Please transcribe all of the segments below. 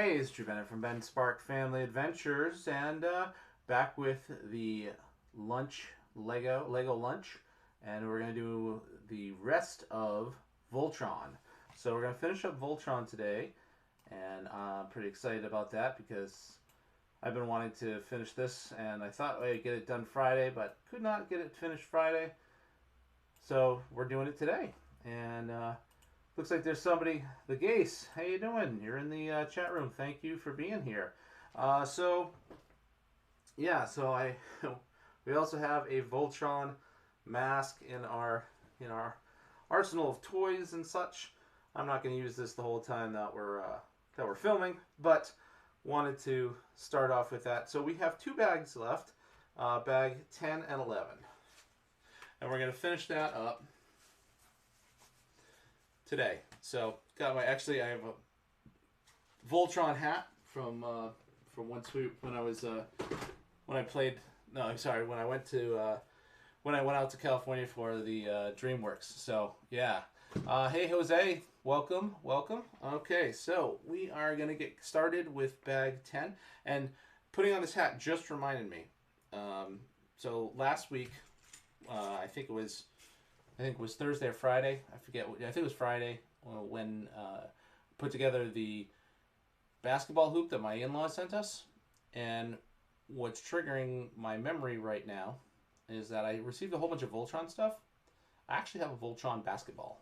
Hey, it's Drew Bennett from Ben Spark Family Adventures, and back with the Lego lunch, and we're gonna do the rest of Voltron. So we're gonna finish up Voltron today, and I'm pretty excited about that because I've been wanting to finish this, and I thought I'd get it done Friday, but could not get it finished Friday. So we're doing it today, and looks like there's somebody. The Gase, how you doing? You're in the chat room. Thank you for being here. So yeah, so I we also have a Voltron mask in our arsenal of toys and such. I'm not going to use this the whole time that we're filming, but wanted to start off with that. So we have two bags left, bag 10 and 11, and we're going to finish that up today. So got my I have a Voltron hat from when I was when I played. No, I'm sorry. When I went out to California for the DreamWorks. So yeah. Hey Jose, welcome. Okay, so we are gonna get started with bag 10, and putting on this hat just reminded me. So last week, I think it was Thursday or Friday. I forget. I think it was Friday when put together the basketball hoop that my in-laws sent us. And what's triggering my memory right now is that I received a whole bunch of Voltron stuff. I actually have a Voltron basketball.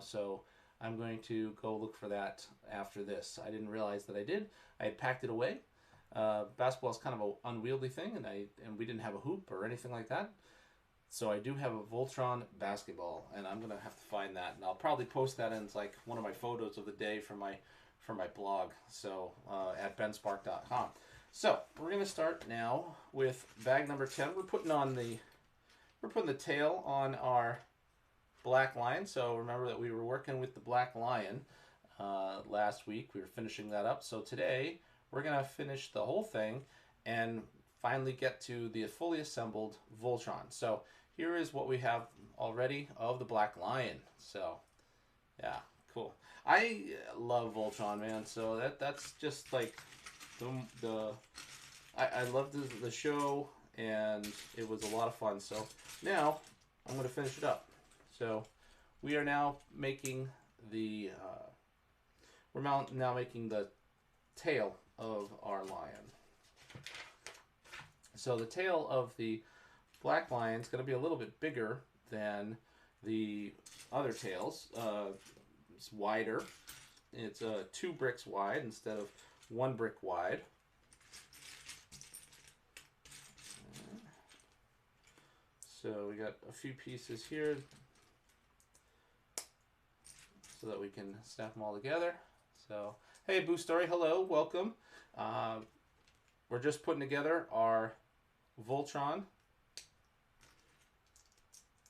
So I'm going to go look for that after this. I didn't realize that I did. I had packed it away. Basketball is kind of an unwieldy thing, and we didn't have a hoop or anything like that. So I do have a Voltron basketball, and I'm gonna have to find that, and I'll probably post that in like one of my photos of the day for my blog. So at benspark.com. So we're gonna start now with bag number 10. We're putting the tail on our black lion. So remember that we were working with the black lion last week. We were finishing that up. So today we're gonna finish the whole thing and finally get to the fully assembled Voltron. So here is what we have already of the Black Lion. So yeah, cool. I love Voltron, man. So that's just like I loved the show, and it was a lot of fun. So now I'm going to finish it up. So we are now making the now making the tail of our lion. So the tail of the black lion is going to be a little bit bigger than the other tails. It's wider. It's 2 bricks wide instead of 1 brick wide. So we got a few pieces here so that we can snap them all together. So hey, Boo Story, hello, welcome. We're just putting together our Voltron,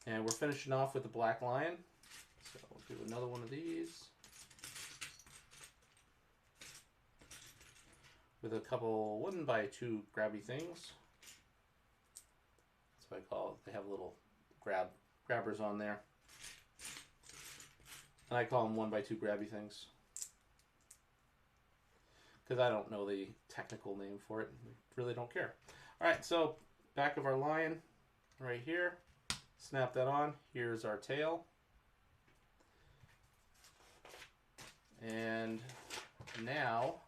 and we're finishing off with the Black Lion. So we'll do another one of these with a couple 1x2 grabby things. That's what I call it. They have little grabbers on there, and I call them 1x2 grabby things because I don't know the technical name for it. Really don't care. All right, so back of our lion right here. Snap that on. Here's our tail. And now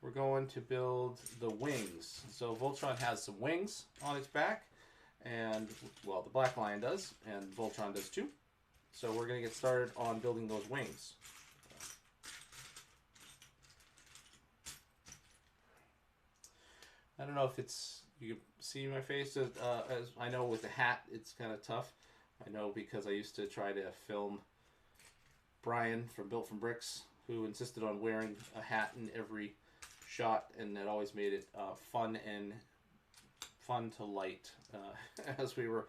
we're going to build the wings. So Voltron has some wings on its back, and well, the Black Lion does, and Voltron does too. So we're going to get started on building those wings. I don't know if you can see my face. As I know with the hat, it's kind of tough. I know because I used to try to film Brian from Built from Bricks, who insisted on wearing a hat in every shot, and that always made it fun to light as we were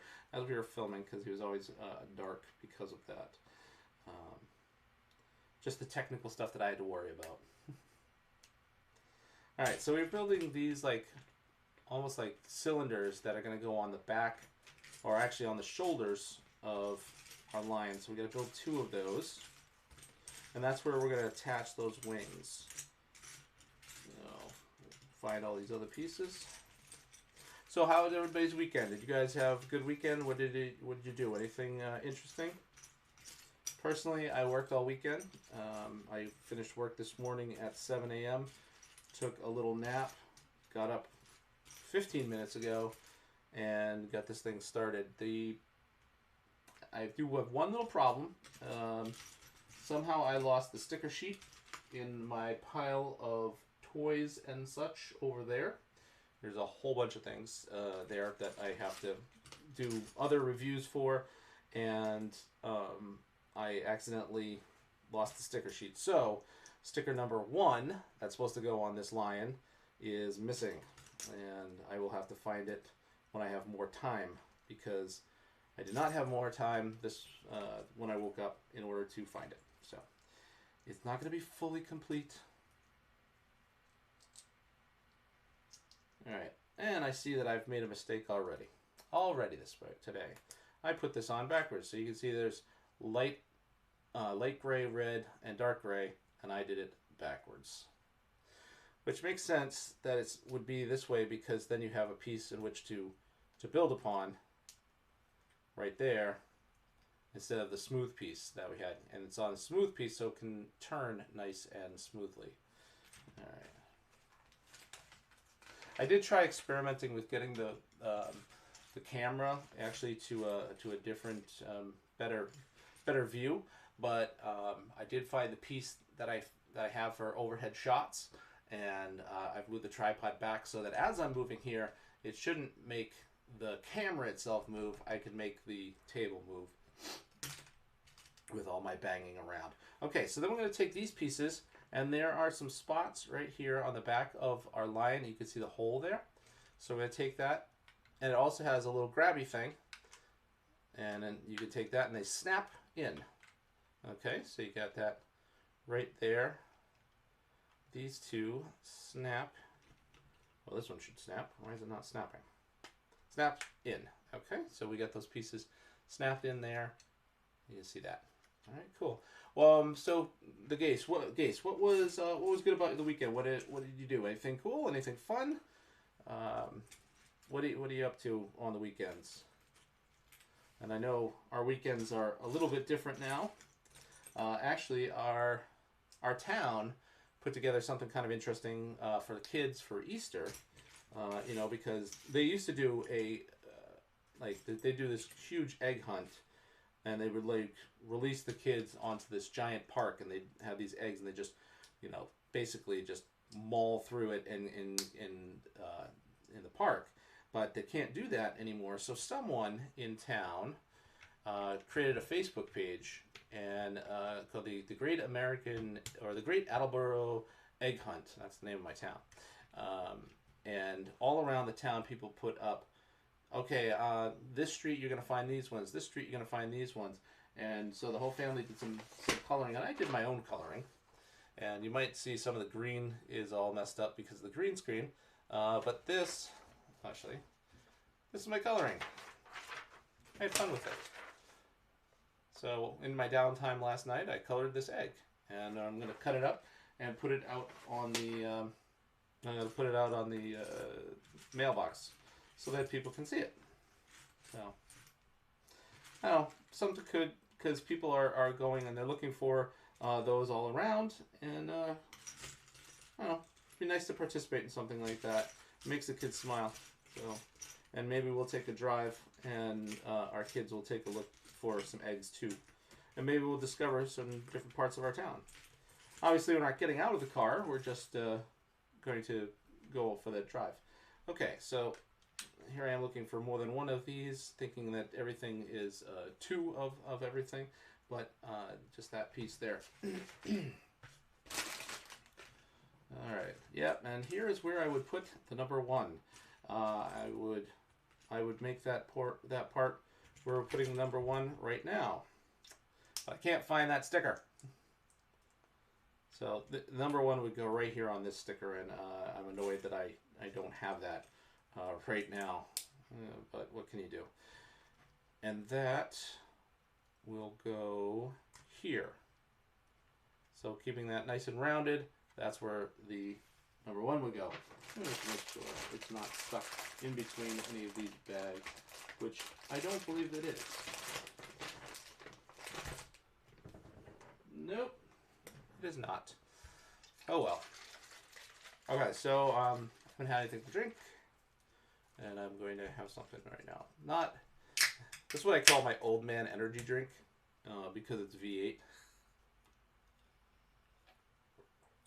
filming, because he was always dark because of that. Just the technical stuff that I had to worry about. All right, so we're building these like almost like cylinders that are going to go on the back, or actually on the shoulders of our lion. So we're going to build 2 of those, and that's where we're going to attach those wings. find all these other pieces. So how was everybody's weekend? Did you guys have a good weekend? What did you do? Anything interesting? Personally, I worked all weekend. I finished work this morning at 7 a.m. Took a little nap. Got up 15 minutes ago and got this thing started. I do have one little problem. Somehow I lost the sticker sheet in my pile of toys and such over there. There's a whole bunch of things there that I have to do other reviews for, and I accidentally lost the sticker sheet. So sticker number 1 that's supposed to go on this lion is missing, and I will have to find it when I have more time, because I did not have more time when I woke up in order to find it. So it's not going to be fully complete. Alright, and I see that I've made a mistake already. Today. I put this on backwards, so you can see there's light gray, red, and dark gray, and I did it backwards. Which makes sense that it would be this way, because then you have a piece in which to build upon right there, instead of the smooth piece that we had. And it's on a smooth piece, so it can turn nice and smoothly. Alright. I did try experimenting with getting the camera actually to a different better view, but I did find the piece that I have for overhead shots, and I've moved the tripod back so that as I'm moving here, it shouldn't make the camera itself move. I can make the table move with all my banging around. Okay, so then we're going to take these pieces, and there are some spots right here on the back of our lion. You can see the hole there. So we're going to take that, and it also has a little grabby thing, and then you can take that and they snap in. Okay, so you got that right there. These two snap. Well, this one should snap. Why is it not snapping? Snap in. Okay, so we got those pieces snapped in there. You can see that. All right, cool. Well, so the Gase. What was good about the weekend? What did you do? Anything cool? Anything fun? What are you up to on the weekends? And I know our weekends are a little bit different now. Actually, our town put together something kind of interesting for the kids for Easter. Because they used to do they do this huge egg hunt, and they would release the kids onto this giant park, and they'd have these eggs, and they just, basically just maul through it in the park. But they can't do that anymore. So someone in town created a Facebook page and called the Great American, or the Great Attleboro Egg Hunt. That's the name of my town. And all around the town, people put up, okay, this street you're going to find these ones, this street you're going to find these ones. And so the whole family did some coloring, and I did my own coloring. And you might see some of the green is all messed up because of the green screen. But this is my coloring. I had fun with it. So in my downtime last night, I colored this egg. And I'm going to cut it up and put it out on the... I'm going to put it out on the mailbox so that people can see it. So, I don't know, something could, because people are going and they're looking for those all around, and I don't know, it'd be nice to participate in something like that. It makes the kids smile. So, and maybe we'll take a drive, and our kids will take a look for some eggs too. And maybe we'll discover some different parts of our town. Obviously, we're not getting out of the car, we're just... going to go for that drive. Okay, so here I am looking for more than one of these, thinking that everything is two of everything, but just that piece there. Alright, yeah, and here is where I would put the number 1. I would make that part where we're putting the number 1 right now. But I can't find that sticker. So the number 1 would go right here on this sticker, and I'm annoyed that I don't have that right now. But what can you do? And that will go here. So keeping that nice and rounded, that's where the Number one would go. Let's make sure it's not stuck in between any of these bags, which I don't believe it is. Nope, it is not. Oh well. Okay, so I haven't had anything to drink, and I'm going to have something right now. This is what I call my old man energy drink, because it's V8.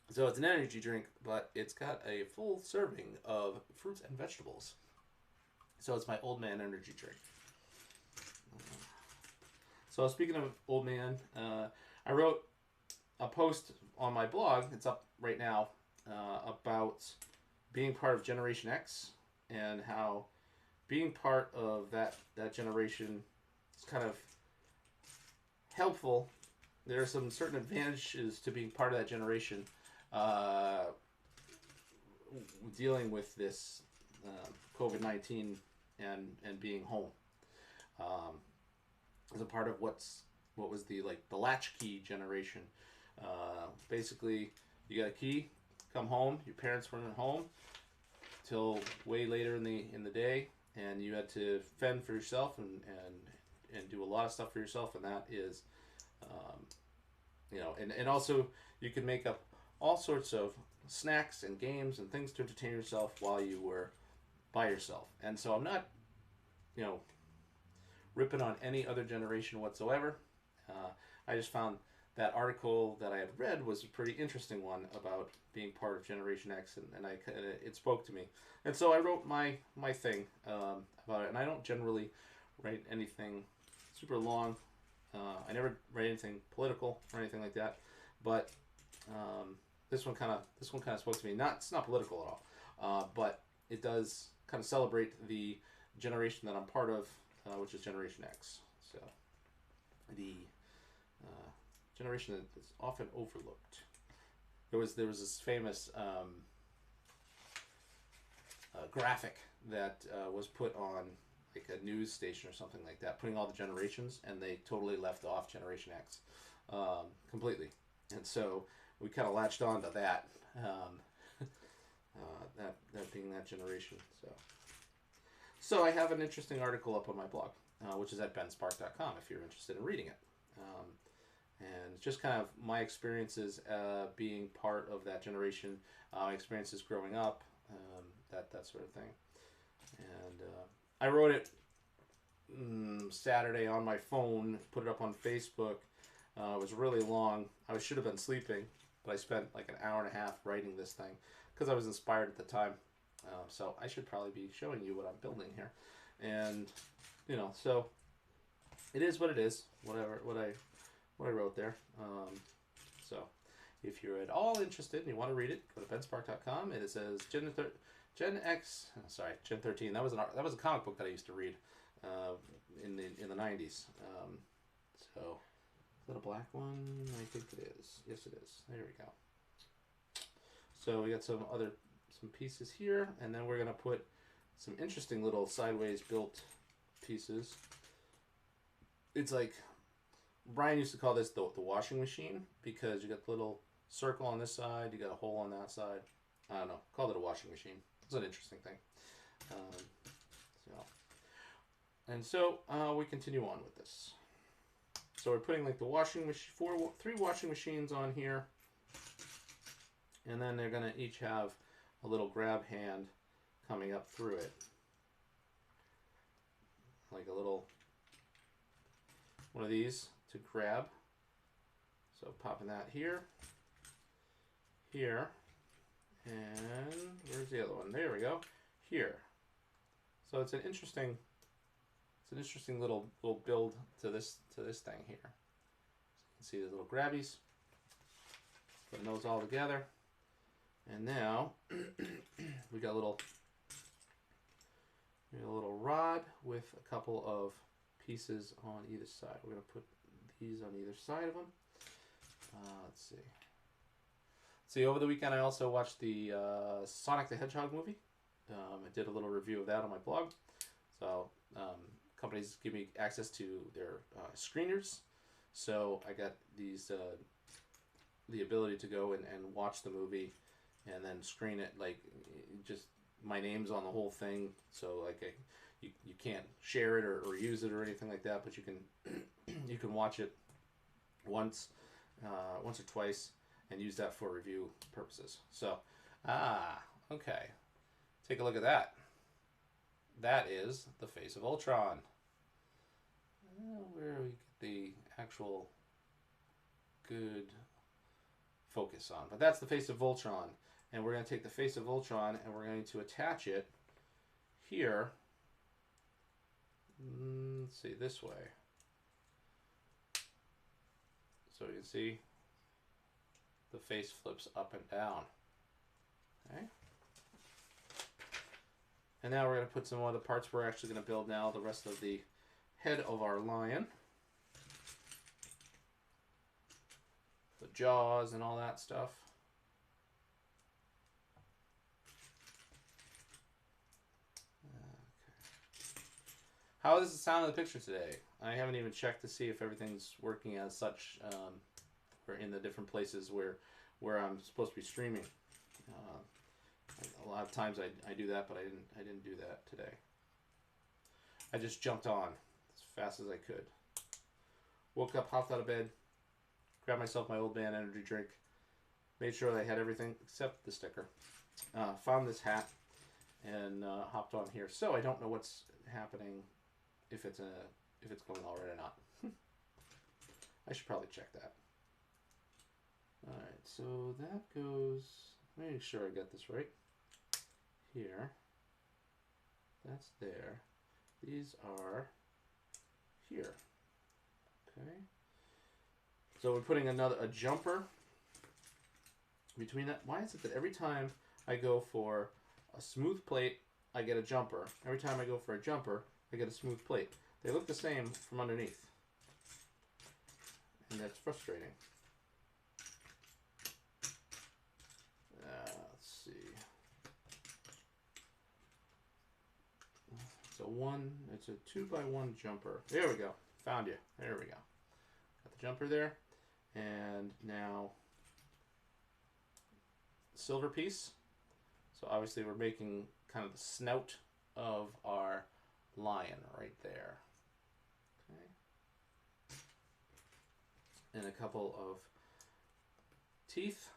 So it's an energy drink, but it's got a full serving of fruits and vegetables. So it's my old man energy drink. So speaking of old man, I wrote a post on my blog, it's up right now, about being part of Generation X and how being part of that generation is kind of helpful. There are some certain advantages to being part of that generation, dealing with this COVID-19 and being home. As a part of what was the latchkey generation. Basically, you got a key, come home. Your parents weren't at home till way later in the day, and you had to fend for yourself and do a lot of stuff for yourself. And that is, and also you could make up all sorts of snacks and games and things to entertain yourself while you were by yourself. And so I'm not, ripping on any other generation whatsoever. I just found that article that I had read was a pretty interesting one about being part of Generation X, and it spoke to me. And so I wrote my thing about it. And I don't generally write anything super long. I never write anything political or anything like that. But this one kind of spoke to me. It's not political at all, but it does kind of celebrate the generation that I'm part of, which is Generation X. So the generation that is often overlooked. There was this famous graphic that was put on like a news station or something like that, putting all the generations, and they totally left off Generation X completely. And so we kind of latched on to that, that being that generation. So I have an interesting article up on my blog, which is at benspark.com if you're interested in reading it. And just kind of my experiences being part of that generation, experiences growing up, that sort of thing. And I wrote it Saturday on my phone, put it up on Facebook. It was really long. I should have been sleeping, but I spent like an hour and a half writing this thing because I was inspired at the time. So I should probably be showing you what I'm building here. And, so it is what it is, what I wrote there. So if you're at all interested and you want to read it, go to benspark.com. It says Gen 13. That was a comic book that I used to read in the 90s. So is that a black one? I think it is. Yes, it is. There we go. So we got some pieces here, and then we're gonna put some interesting little sideways built pieces. It's like Brian used to call this the washing machine, because you got the little circle on this side, you got a hole on that side. I don't know, called it a washing machine. It's an interesting thing. So we continue on with this. So we're putting like the washing machine, 3 washing machines on here, and then they're gonna each have a little grab hand coming up through it, like a little one of these to grab. So popping that here, and where's the other one? There we go, here. So it's an interesting little build to this thing here. So you can see the little grabbies, putting those all together. And now we got a little rod with a couple of pieces on either side. We're going to put these on either side of them. Let's see. See, over the weekend I also watched the Sonic the Hedgehog movie. I did a little review of that on my blog. So companies give me access to their screeners. So I got these the ability to go and watch the movie and then screen it like just my name's on the whole thing. So like you can't share it or use it or anything like that, but you can you can watch it once or twice and use that for review purposes. So okay, take a look at that. That is the face of Ultron. Where we get the actual good focus on. But that's the face of Voltron. And we're going to take the face of Voltron and we're going to attach it here. Let's see, this way. So you can see the face flips up and down. Okay. And now we're going to put some other parts. We're actually going to build now the rest of the head of our lion. The jaws and all that stuff. Okay. How is the sound of the picture today? I haven't even checked to see if everything's working as such or in the different places where I'm supposed to be streaming. A lot of times I do that, but I didn't do that today. I just jumped on as fast as I could. Woke up, hopped out of bed, grabbed myself my Old Man energy drink, made sure I had everything except the sticker. Found this hat and hopped on here. So I don't know what's happening, if it's going all right or not. I should probably check that. All right, so that goes. Let me make sure I get this right. Here. That's there. These are here. Okay. So we're putting a jumper between that. Why is it that every time I go for a smooth plate, I get a jumper? Every time I go for a jumper, I get a smooth plate. They look the same from underneath. And that's frustrating. Let's see. It's a 2x1 jumper. There we go. Found you. There we go. Got the jumper there. And now silver piece. So obviously we're making kind of the snout of our lion right there. Okay. And a couple of teeth.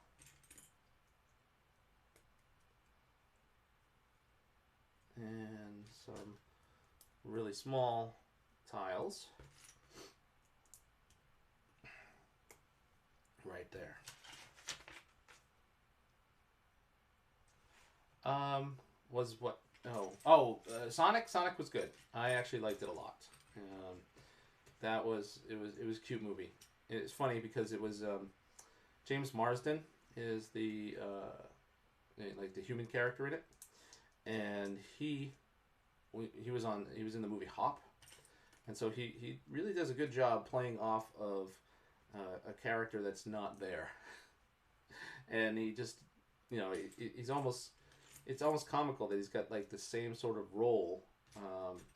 And some really small tiles right there. Was what? Sonic. Sonic was good. I actually liked it a lot. It was a cute movie. It's funny because it was James Marsden is the like the human character in it, and he was in the movie Hop, and so he really does a good job playing off of a character that's not there, and he just he's almost. It's almost comical that he's got like the same sort of role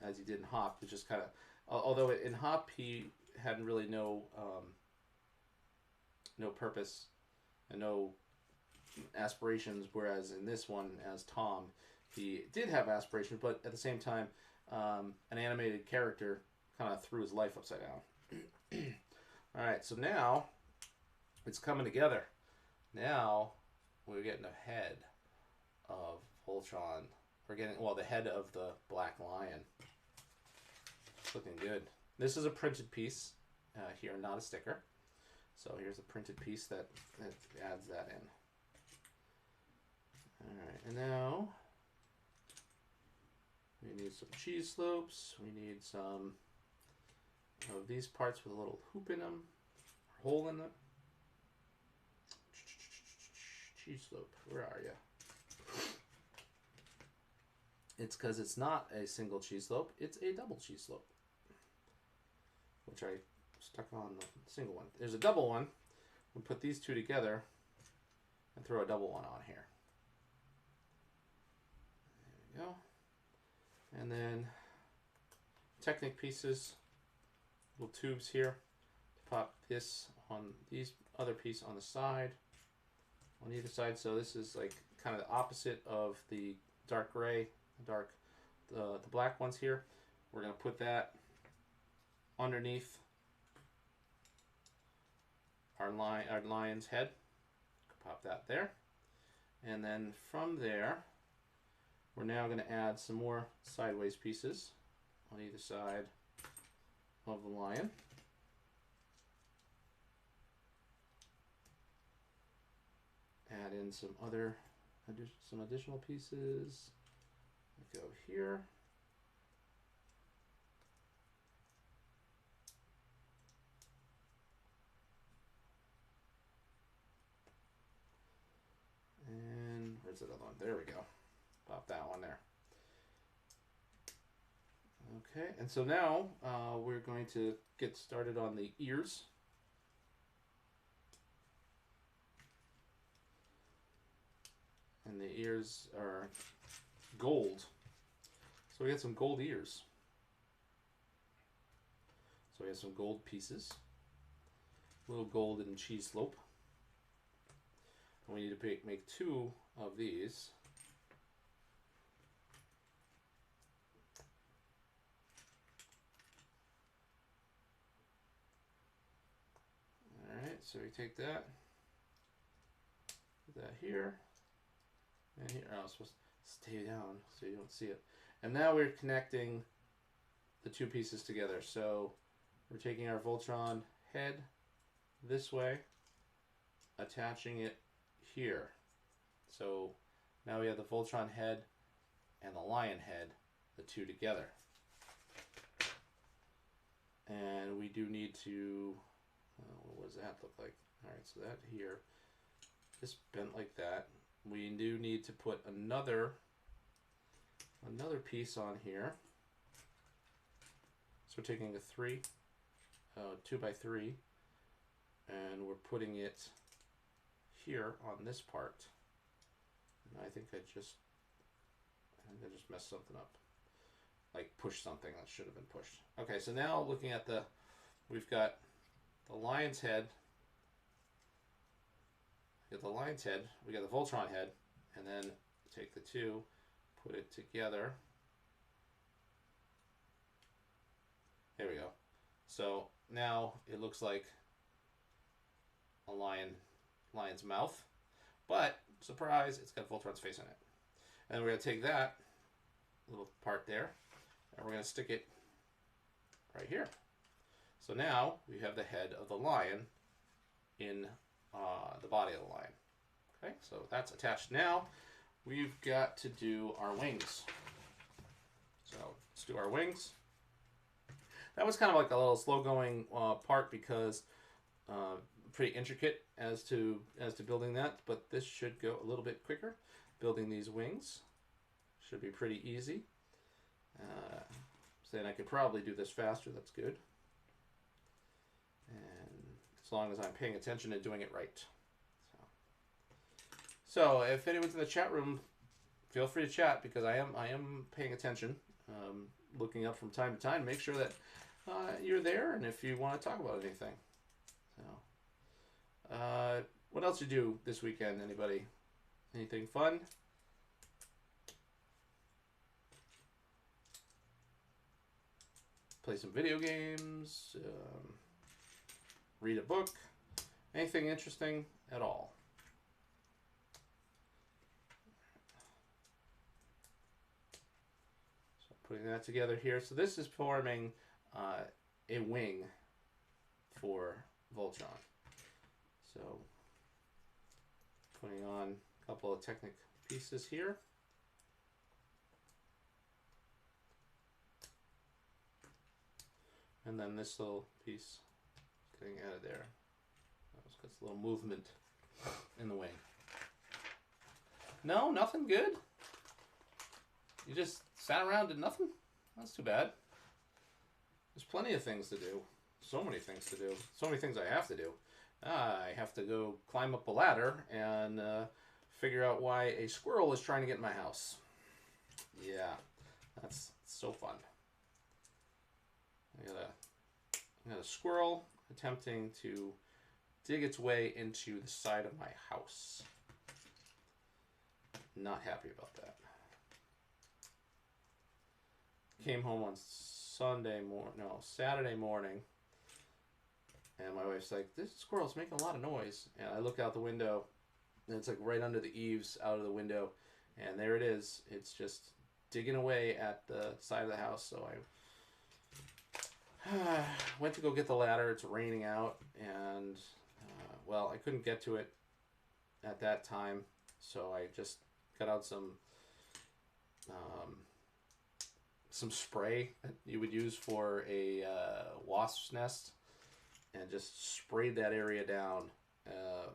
as he did in Hop. It's just kind of, although in Hop he had really no purpose and no aspirations, whereas in this one as Tom, he did have aspirations, but at the same time, an animated character kind of threw his life upside down. All right, so now it's coming together. Now we're getting a head of Voltron. We're getting, well, the head of the Black Lion. It's looking good. This is a printed piece here, not a sticker. So here's a printed piece that adds that in. Alright, and now we need some cheese slopes. We need some of these parts with a little hoop in them, or hole in them. Cheese slope, where are you? It's because it's not a single cheese slope, it's a double cheese slope, which I stuck on the single one. There's a double one. We'll put these two together and throw a double one on here. There we go. And then Technic pieces, little tubes here to pop this on these other piece on the side, on either side. So this is like kind of the opposite of the dark gray, the black ones here. We're going to put that underneath our lion's head. Pop that there. And then from there, we're now going to add some more sideways pieces on either side of the lion. Add in some additional pieces. Go here. And where's that other one? There we go. Pop that one there. Okay, and so now we're going to get started on the ears. And the ears are gold. So we got some gold ears. So we have some gold pieces. A little golden cheese slope. And we need to make 2 of these. Alright, so we take that. Put that here. And here, oh, it's supposed to stay down so you don't see it. And now we're connecting the 2 pieces together. So we're taking our Voltron head this way, attaching it here. So now we have the Voltron head and the lion head, the 2 together. And we do need to, what does that look like? Alright, so that here, just bent like that. We do need to put another piece on here. So we're taking a 2x3, and we're putting it here on this part. And I think I just messed something up. Like pushed something that should have been pushed. Okay, so now looking at we've got the lion's head. We got the lion's head, we got the Voltron head, and then take the 2, put it together. There we go. So now it looks like a lion's mouth, but surprise, it's got Voltron's face in it. And we're going to take that little part there, and we're going to stick it right here. So now we have the head of the lion in the body of the lion. Okay, so that's attached. Now we've got to do our wings. So let's do our wings. That was kind of like a little slow going part because pretty intricate as to building that, but this should go a little bit quicker. Building these wings should be pretty easy. Saying I could probably do this faster, that's good. And as long as I'm paying attention and doing it right. So if anyone's in the chat room, feel free to chat because I am paying attention, looking up from time to time. Make sure that you're there, and if you want to talk about anything. So, what else did you do this weekend? Anybody? Anything fun? Play some video games. Read a book. Anything interesting at all? So putting that together here. So this is forming a wing for Voltron. So putting on a couple of Technic pieces here. And then this little piece getting out of there. It's got a little movement in the wing. No, nothing good? You just sat around and did nothing? That's too bad. There's plenty of things to do. So many things to do. So many things I have to do. I have to go climb up a ladder and figure out why a squirrel is trying to get in my house. Yeah, that's so fun. I got a squirrel attempting to dig its way into the side of my house. Not happy about that. Came home on Saturday morning, and my wife's like, "This squirrel's making a lot of noise." And I look out the window, and it's like right under the eaves out of the window, and there it is. It's just digging away at the side of the house. So I went to go get the ladder. It's raining out, and well, I couldn't get to it at that time, so I just got out some spray that you would use for a wasp's nest, and just sprayed that area down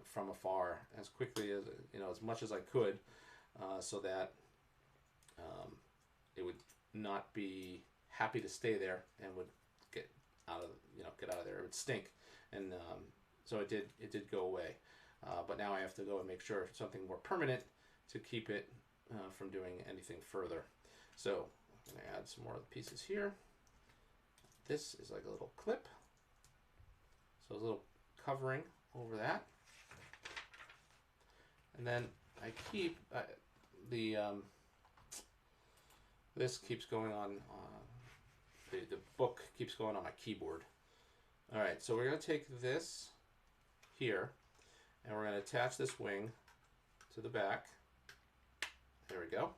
from afar as quickly as, as much as I could, so that it would not be happy to stay there and would get out of there. It would stink, and so it did go away. But now I have to go and make sure something more permanent to keep it from doing anything further. So I'm going to add some more of the pieces here. This is like a little clip. So a little covering over that. And then I keep this keeps going on, the book keeps going on my keyboard. All right, so we're going to take this here, and we're going to attach this wing to the back. There we go.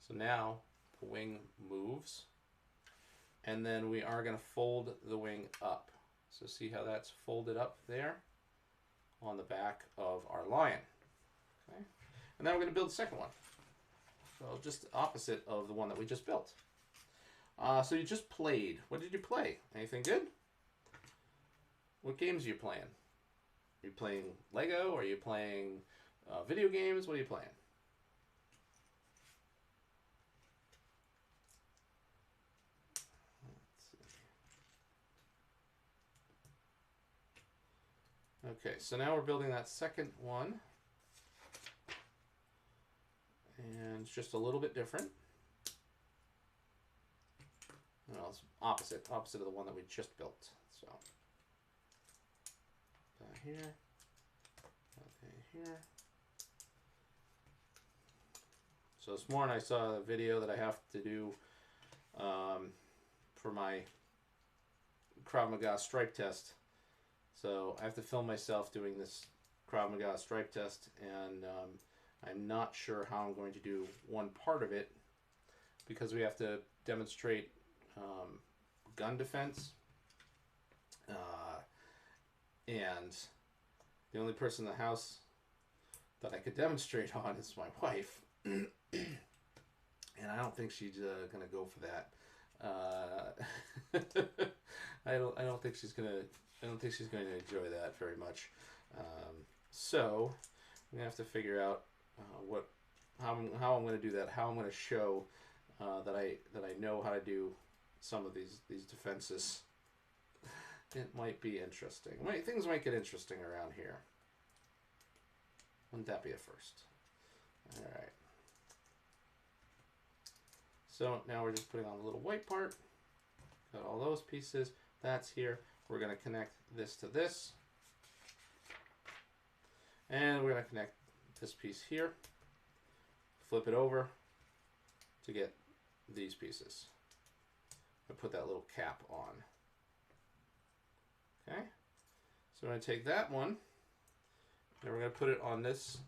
So now the wing moves, and then we are going to fold the wing up. So see how that's folded up there on the back of our lion. Okay, and then we're going to build the second one. So just opposite of the one that we just built. So you just played. What did you play? Anything good? What games are you playing? Are you playing Lego? Are you playing video games? What are you playing? Okay, so now we're building that second one. And it's just a little bit different. Well, it's opposite of the one that we just built. So that here, that here. So this morning I saw a video that I have to do for my Krav Maga stripe test. So I have to film myself doing this Krav Maga stripe test, and I'm not sure how I'm going to do one part of it, because we have to demonstrate gun defense, and the only person in the house that I could demonstrate on is my wife, and I don't think she's gonna go for that. I don't think she's gonna enjoy that very much. So I'm gonna have to figure out how I'm going to do that. How I'm going to show that I know how to do some of these defenses. It might be interesting. Things might get interesting around here. Wouldn't that be a first? All right. So now we're just putting on the little white part. Got all those pieces. That's here. We're going to connect this to this. And we're going to connect this piece here. Flip it over to get these pieces. I put that little cap on. Okay. So we're going to take that one, and we're going to put it on this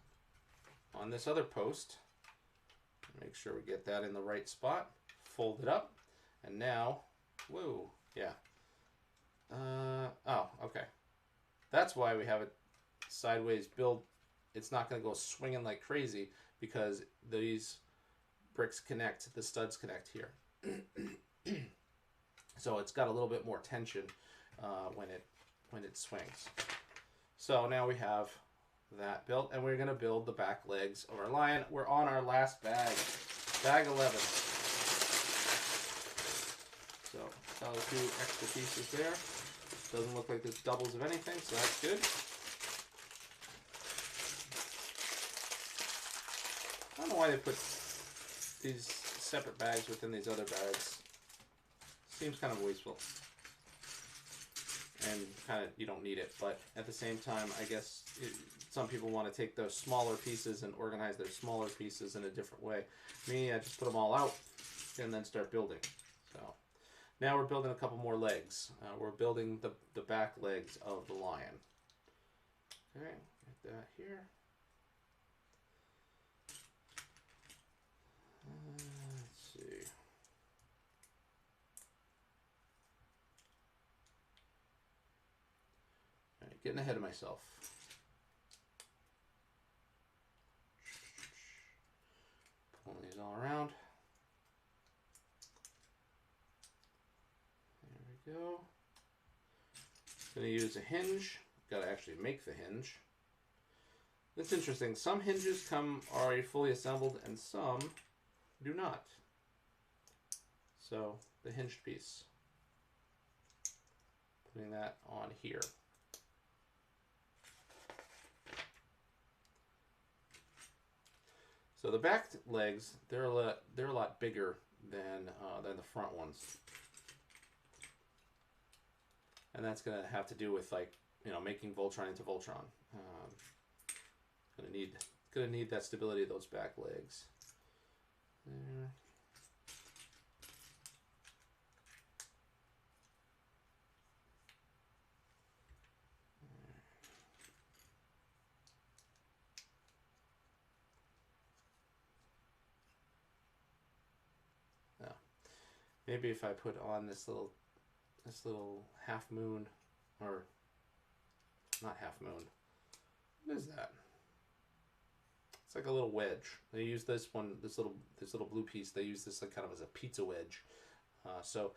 other post. Make sure we get that in the right spot. Fold it up, and now, whoa, yeah. Oh, okay. That's why we have it sideways build. It's not going to go swinging like crazy, because these bricks connect, the studs connect here. So it's got a little bit more tension when it swings. So now we have that built, and we're going to build the back legs of our lion. We're on our last bag, bag 11. So saw the 2 extra pieces there. Doesn't look like there's doubles of anything, so that's good. I don't know why they put these separate bags within these other bags. Seems kind of wasteful. And kind of, you don't need it, but at the same time, I guess some people want to take those smaller pieces and organize their smaller pieces in a different way. Me, I just put them all out and then start building. So now we're building a couple more legs. We're building the back legs of the lion. Okay, get that here. Let's see. All right, getting ahead of myself. Pulling these all around. There we go. Going to use a hinge. Got to actually make the hinge. That's interesting. Some hinges come already fully assembled and some do not. So the hinged piece. Putting that on here. So the back legs, they're a lot bigger than the front ones, and that's gonna have to do with, like, you know, making Voltron into Voltron. Gonna need that stability of those back legs. There. Maybe if I put on this little half moon, or not half moon. What is that? It's like a little wedge. They use this little blue piece. They use this like kind of as a pizza wedge. So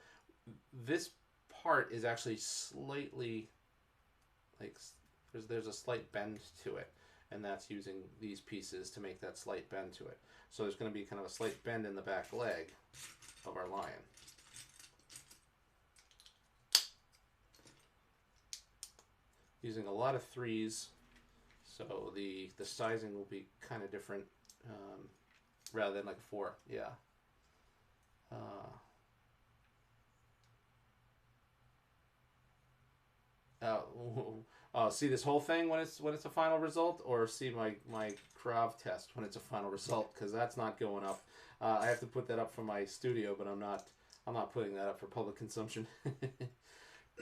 this part is actually slightly, like, there's a slight bend to it, and that's using these pieces to make that slight bend to it. So there's going to be kind of a slight bend in the back leg of our lion. Using a lot of 3s, so the sizing will be kind of different, rather than like a 4. Yeah. See this whole thing when it's a final result, or see my Krav test when it's a final result, because that's not going up. I have to put that up for my studio, but I'm not putting that up for public consumption.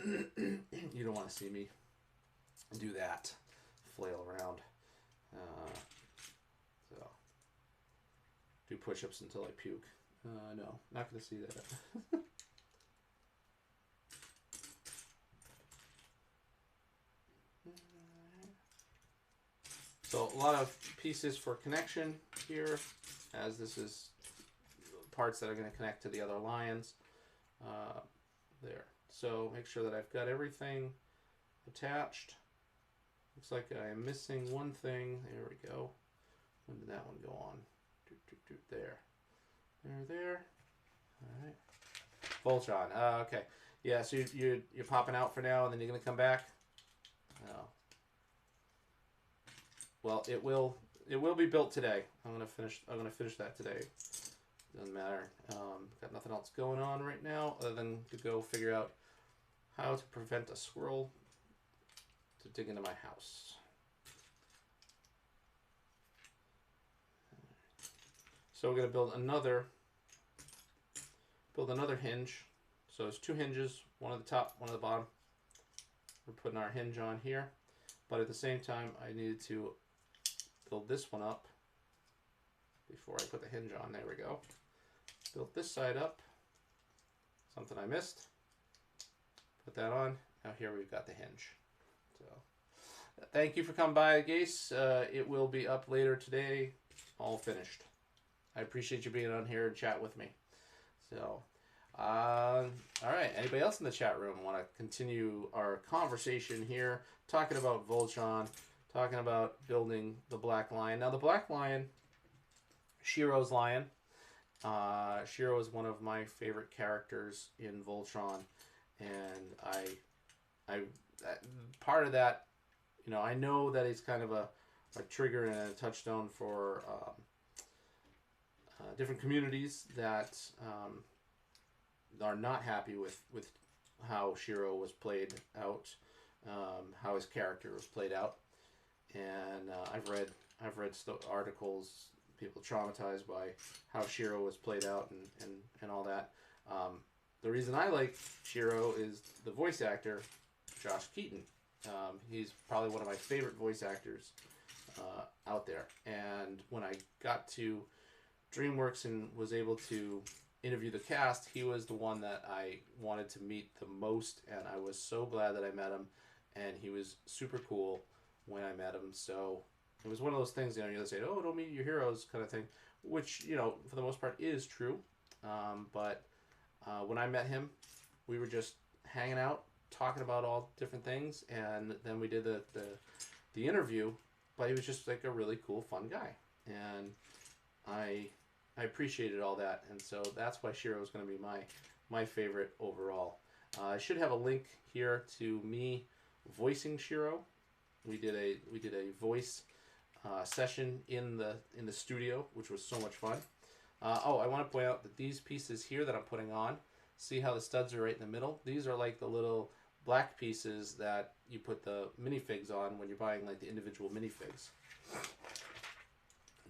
You don't want to see me do that, flail around. So do push-ups until I puke. No, not gonna see that. So a lot of pieces for connection here, as this is parts that are going to connect to the other lions. There. So make sure that I've got everything attached. Looks like I'm missing one thing. There we go. When did that one go on? There. There. All right. Voltron. Okay. Yeah, so you're popping out for now, and then you're going to come back? Oh. Well, it will be built today. I'm gonna finish that today. Doesn't matter. Got nothing else going on right now other than to go figure out how to prevent a squirrel to dig into my house. So we're gonna build another hinge. So it's 2 hinges, one at the top, one at the bottom. We're putting our hinge on here, but at the same time, I needed to build this one up before I put the hinge on. There we go. Built this side up. Something I missed. Put that on. Now here we've got the hinge. So thank you for coming by, Gase. It will be up later today, all finished. I appreciate you being on here and chat with me. So, all right. Anybody else in the chat room want to continue our conversation here, talking about Voltron, talking about building the Black Lion. Now, the Black Lion, Shiro's lion. Shiro is one of my favorite characters in Voltron, and I part of that, you know, I know that he's kind of a trigger and a touchstone for different communities that are not happy with how Shiro was played out, how his character was played out. and I've read articles, people traumatized by how Shiro was played out and all that. The reason I like Shiro is the voice actor, Josh Keaton. He's probably one of my favorite voice actors out there. And when I got to DreamWorks and was able to interview the cast, he was the one that I wanted to meet the most, and I was so glad that I met him. And he was super cool when I met him. So it was one of those things, you know, you say, "Oh, don't meet your heroes," kind of thing, which, you know, for the most part is true. But when I met him, we were just hanging out, talking about all different things, and then we did the interview. But he was just like a really cool, fun guy, and I appreciated all that, and so that's why Shiro is going to be my favorite overall. I should have a link here to me voicing Shiro. We did a voice session in the studio, which was so much fun. I want to point out that these pieces here that I'm putting on, see how the studs are right in the middle? These are like the little black pieces that you put the minifigs on when you're buying like the individual minifigs.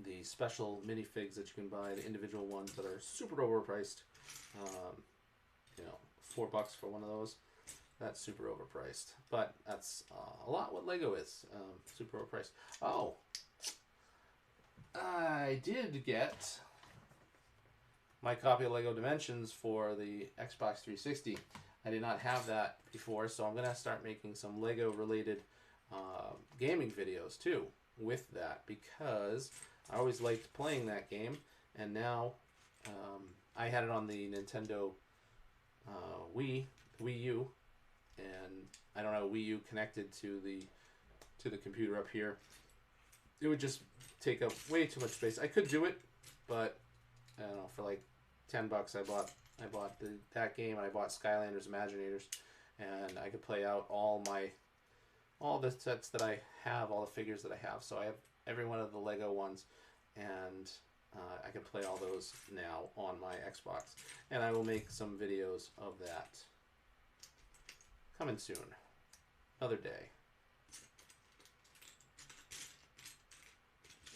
The special minifigs that you can buy, the individual ones that are super overpriced. You know, $4 for one of those. That's super overpriced. But that's a lot what Lego is. Super overpriced. Oh, I did get my copy of Lego Dimensions for the Xbox 360. I did not have that before, so I'm going to start making some Lego related gaming videos too with that, because I always liked playing that game, and now I had it on the Nintendo Wii U, and I don't have a Wii U connected to the computer up here. It would just take up way too much space. I could do it, but I don't know, for like $10 I bought that game, and I bought Skylanders Imaginators, and I could play out all the sets that I have, all the figures that I have. So I have every one of the Lego ones, and I can play all those now on my Xbox, and I will make some videos of that coming soon, another day.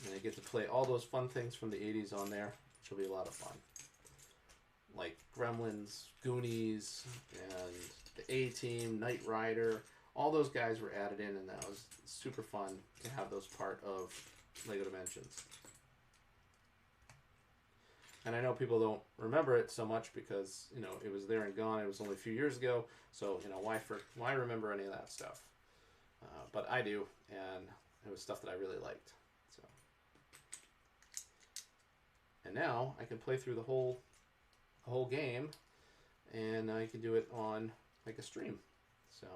And I get to play all those fun things from the 80s on there, which will be a lot of fun. Like Gremlins, Goonies, and the A-Team, Knight Rider. All those guys were added in, and that was super fun to have those part of Lego Dimensions. And I know people don't remember it so much because, you know, it was there and gone. It was only a few years ago, so, you know, why remember any of that stuff? But I do, and it was stuff that I really liked. So, and now I can play through the whole game, and I can do it on like a stream. So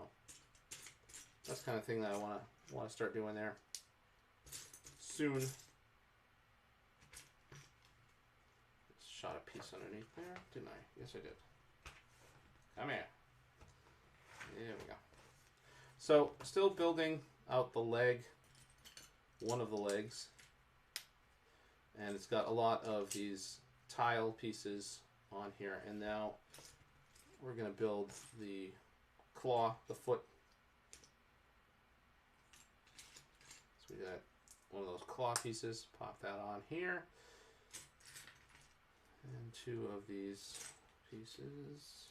that's the kind of thing that I want to start doing there soon. Shot a piece underneath there, didn't I? Yes, I did. Come here. There we go. So still building out the leg, one of the legs, and it's got a lot of these tile pieces on here, and now we're going to build the claw, the foot. So we got one of those claw pieces, pop that on here, and two of these pieces,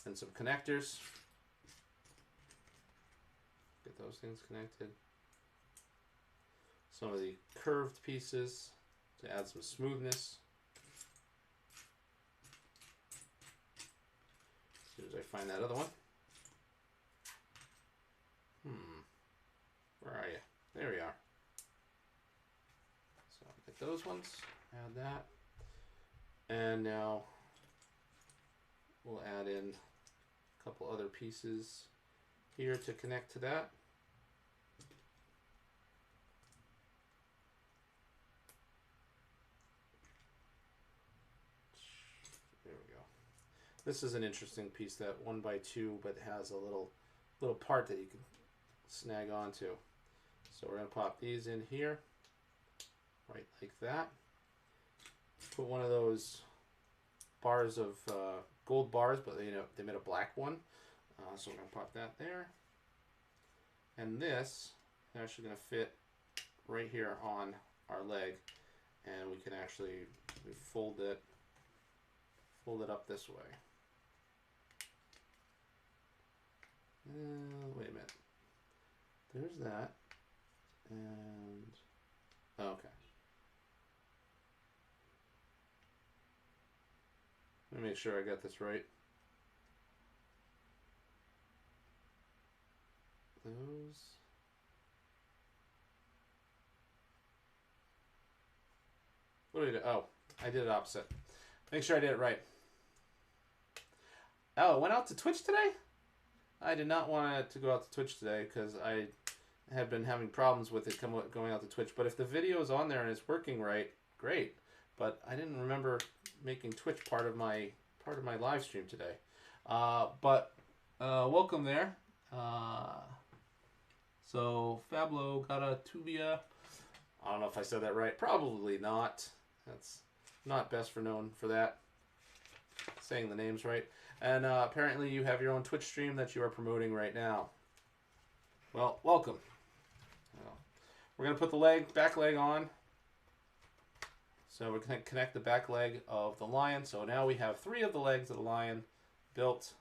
and some connectors. Get those things connected. Some of the curved pieces to add some smoothness. As soon as I find that other one. Where are you? There we are. So get those ones, add that. And now we'll add in a couple other pieces here to connect to that. There we go. This is an interesting piece, that 1x2, but it has a little part that you can snag onto. So we're going to pop these in here, right like that. Put one of those bars of gold bars, but they made a black one. So we're going to pop that there. And this is actually going to fit right here on our leg, and we can actually fold it up this way. Wait a minute. There's that. And okay. Let me make sure I got this right. Those. What did I do? Oh, I did it opposite. Make sure I did it right. Oh, it went out to Twitch today? I did not want it to go out to Twitch today because I have been having problems with it going out to Twitch. But if the video is on there and it's working right, great. But I didn't remember making Twitch part of my live stream today. Welcome there. So Fablo got a Tubia. I don't know if I said that right. Probably not. That's not best for known for that. Saying the names right. And apparently you have your own Twitch stream that you are promoting right now. Well, welcome. We're going to put the back leg on. So we're going to connect the back leg of the lion. So now we have 3 of the legs of the lion built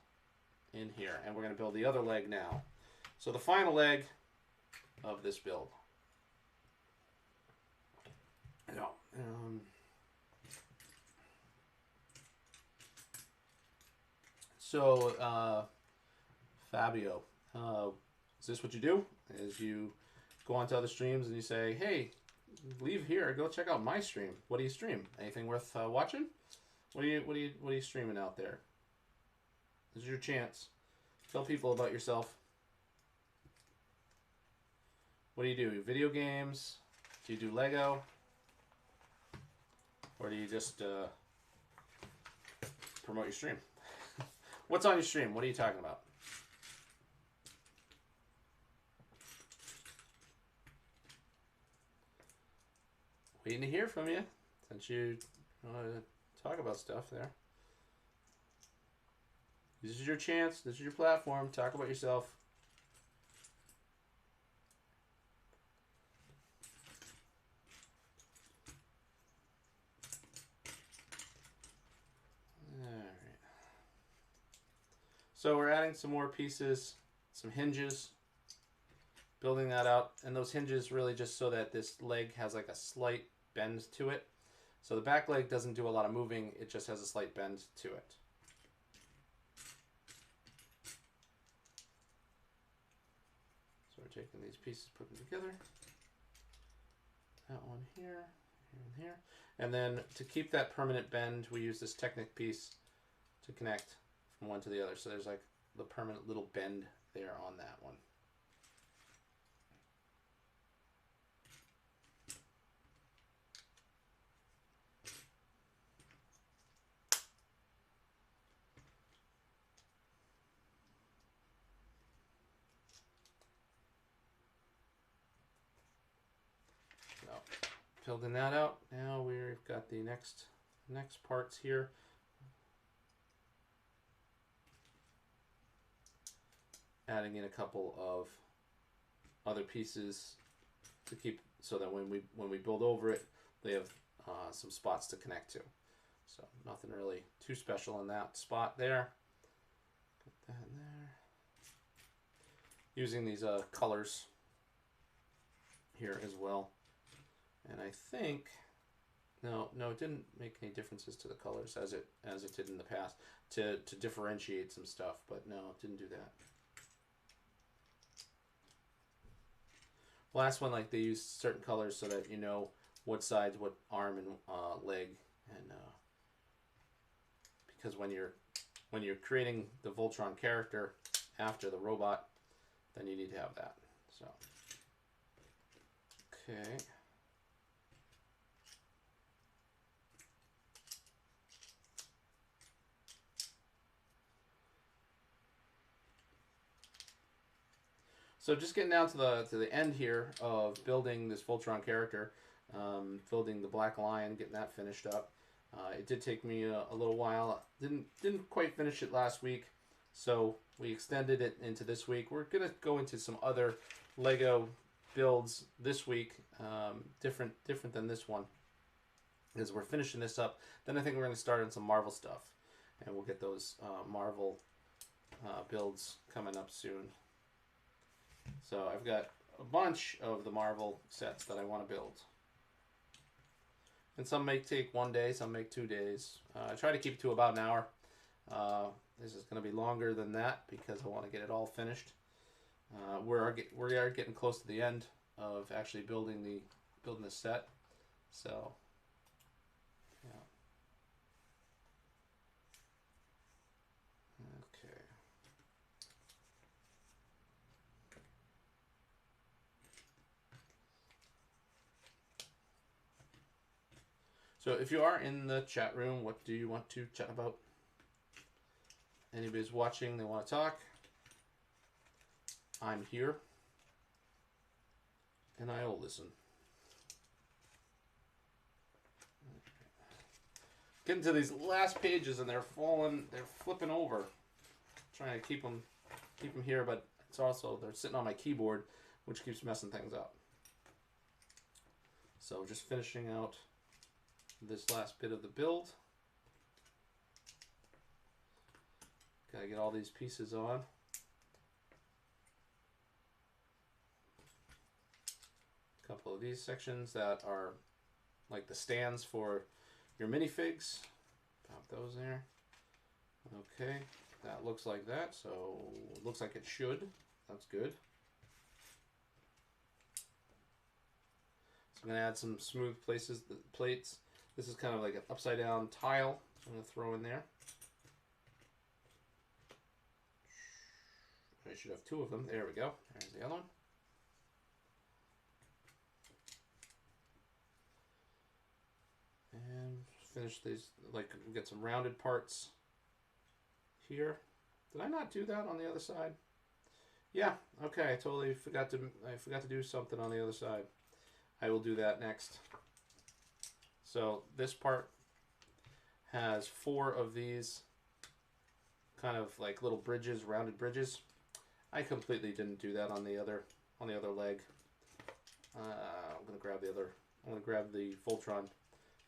in here. And we're going to build the other leg now. So the final leg of this build. Fabio, is this what you do? Is you go onto other streams and you say, hey, leave here, go check out my stream. What do you stream? Anything worth watching? What are you streaming out there? This is your chance. Tell people about yourself. What do you do? Video games? Do you do Lego? Or do you just promote your stream? What's on your stream? What are you talking about? Waiting to hear from you since you want to talk about stuff there. This is your chance. This is your platform. Talk about yourself. So we're adding some more pieces, some hinges, building that out. And those hinges really just so that this leg has like a slight bend to it. So the back leg doesn't do a lot of moving, it just has a slight bend to it. So we're taking these pieces, putting them together. That one here, and here. And then to keep that permanent bend, we use this Technic piece to connect from one to the other. So there's like the permanent little bend there on that one. So building that out. Now we've got the next parts here. Adding in a couple of other pieces to keep so that when we build over it, they have some spots to connect to. So nothing really too special in that spot there. Put that in there. Using these colors here as well. And I think no, it didn't make any differences to the colors as it did in the past to differentiate some stuff, but no, it didn't do that. Last one, like they use certain colors so that you know what side's what arm and leg, and because when you're creating the Voltron character after the robot, then you need to have that. So okay. So just getting down to the end here of building this Voltron character, building the Black Lion, getting that finished up. It did take me a little while. Didn't quite finish it last week, so we extended it into this week. We're gonna go into some other Lego builds this week, different than this one, is we're finishing this up. Then I think we're going to start on some Marvel stuff, and we'll get those Marvel builds coming up soon. So I've got a bunch of the Marvel sets that I want to build. And some may take 1 day, some make 2 days. I try to keep it to about an hour. This is going to be longer than that because I want to get it all finished. We are getting close to the end of actually building the set. So, yeah. Okay. So if you are in the chat room, what do you want to chat about? Anybody's watching, they want to talk, I'm here, and I will listen. Getting to these last pages, and they're flipping over. Trying to keep them here, but it's also, they're sitting on my keyboard, which keeps messing things up. So just finishing out this last bit of the build. Gotta get all these pieces on. A couple of these sections that are like the stands for your minifigs. Pop those there. Okay, that looks like that, so it looks like it should. That's good. So I'm gonna add some smooth plates. This is kind of like an upside down tile, so I'm gonna throw in there. I should have 2 of them. There we go. There's the other one. And finish these, like, get some rounded parts here. Did I not do that on the other side? Yeah, okay, I totally forgot to do something on the other side. I will do that next. So this part has 4 of these kind of like little bridges, rounded bridges. I completely didn't do that on the other leg. I'm gonna grab the Voltron